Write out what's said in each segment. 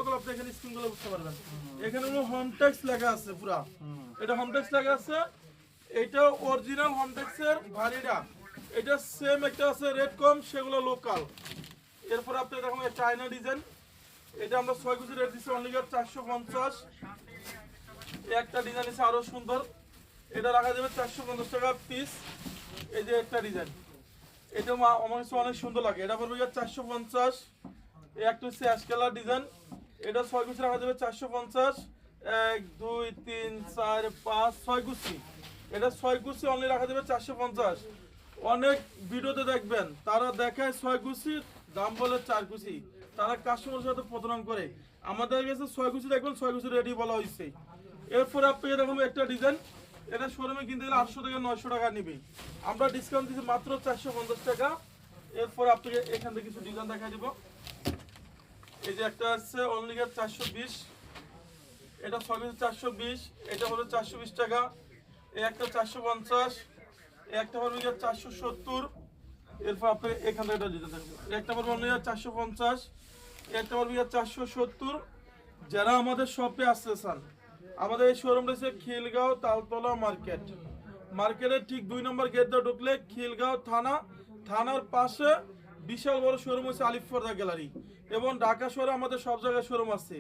সকল আপনি এখানে স্ক্রিনগুলো বুঝতে পারবেন। এখানে হলো হোমটেক্স লেখা আছে পুরা, এটা হোমটেক্স লেখা আছে। এটা অরিজিনাল হোমটেক্সের ভারিটা, এটা সেম একটা আছে রেড কম, সেগুলো লোকাল। এরপর আপনি দেখুন চায়না ডিজাইন, এটা আমরা 6 কেজি রেট দিচ্ছি অনলি 450। একটা ডিজাইন আছে আরো সুন্দর, এটা রাখা যাবে 450 টাকা পিস। এই যে একটা ডিজাইন, এটা আমার কাছে অনেক সুন্দর লাগে, এটা পড়বে 450। এই একটা হচ্ছে অ্যাশ কালার ডিজাইন, এটা 6 কুচি রাখা যাবে 450। 1 2 3 4 5 6 কুচি, এটা 6 কুচি অনলি রাখা যাবে 450। অনেক ভিডিওতে দেখবেন তারা দেখায় 6 কুচি, দাম বলে 4 কুচি, তারা কাস্টমারের সাথে প্রতারণা করে। আমাদের কাছে 6 কুচি দেখবেন, 6 কুচি রেডি বলা হয়েছে। এরপরে আপনাকে দেখাবো একটা ডিজাইন, এটা শোরুমে কিনতে গেলে 800 থেকে 900 টাকা নিবে, আমরা ডিসকাউন্ট দিচ্ছি মাত্র 450 টাকা। এরপর আপনাকে এখান থেকে কিছু ডিজাইন দেখা দিব। এই যে একটা আছে অনলি 420, এটা 6 পিস 420, এটা হলো 420 টাকা। এই একটা 450, এই একটা হলো 470। এরপর আপনি এখান থেকে এটা ডিজাইন দেখবেন, একটা পড়বে অনলি 450, একটা পড়বে 470। যারা আমাদের শপে আসতে চান, আমাদের এই শোরুম রয়েছে খিলগাঁও তালতলা মার্কেট, মার্কেটের ঠিক 2 নম্বর গেট দিয়ে ঢুকলে খিলগাঁও থানা, থানার পাশে বিশাল বড় শোরুম হচ্ছে আলিফ পর্দা গ্যালারি। এবং ঢাকা শহরে আমাদের সব জায়গায় শোরুম আছে,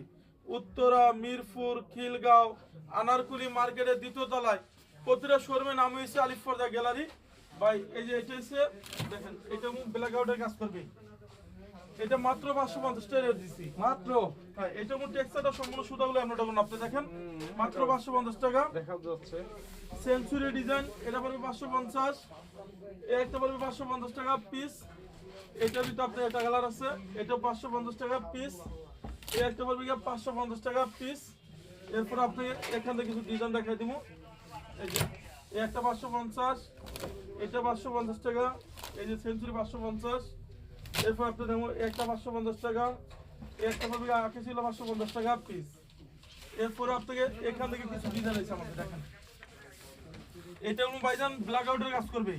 উত্তরা, মিরপুর, খিলগাঁও, আনারকুলি মার্কেটের 2য় তলায় প্রতিটা শোরুমের নাম হয়েছে আলিফ পর্দা গ্যালারি। ভাই এই যে এটা হচ্ছে দেখেন, এটা ব্ল্যাক আউটের কাজ করবে, এটা মাত্র 550 টাকা রেট দিছি মাত্র। হ্যাঁ, এটা মধ্যে টেক্সচারটা সম্পূর্ণ সুতাগুলো এমন টাকা আপনি দেখেন, মাত্র 550 টাকা দেখা যাচ্ছে। সেঞ্চুরি ডিজাইন, এটা পড়বে 550। এই একটা পড়বে 550 টাকা পিস। এটা ভিতরে আপনার একটা কালার আছে, এটা 550 টাকা পিস। এই একটা পড়বে 550 টাকা পিস। এরপর আপনি এখান থেকে কিছু ডিজাইন দেখাই দিব। এই যে এই একটা 550, এটা 550 টাকা, এই যে সেঞ্চুরি 550। এরপর আপনি দেখুন একটা 550 টাকা, একটা পড়বে আঁকে ছিল 550 টাকা পিস। এরপর আপনাকে এখান থেকে কিছু ডিজাইন আছে আমাদের দেখেন, এটা ভাইজান ব্ল্যাক আউটের কাজ করবে,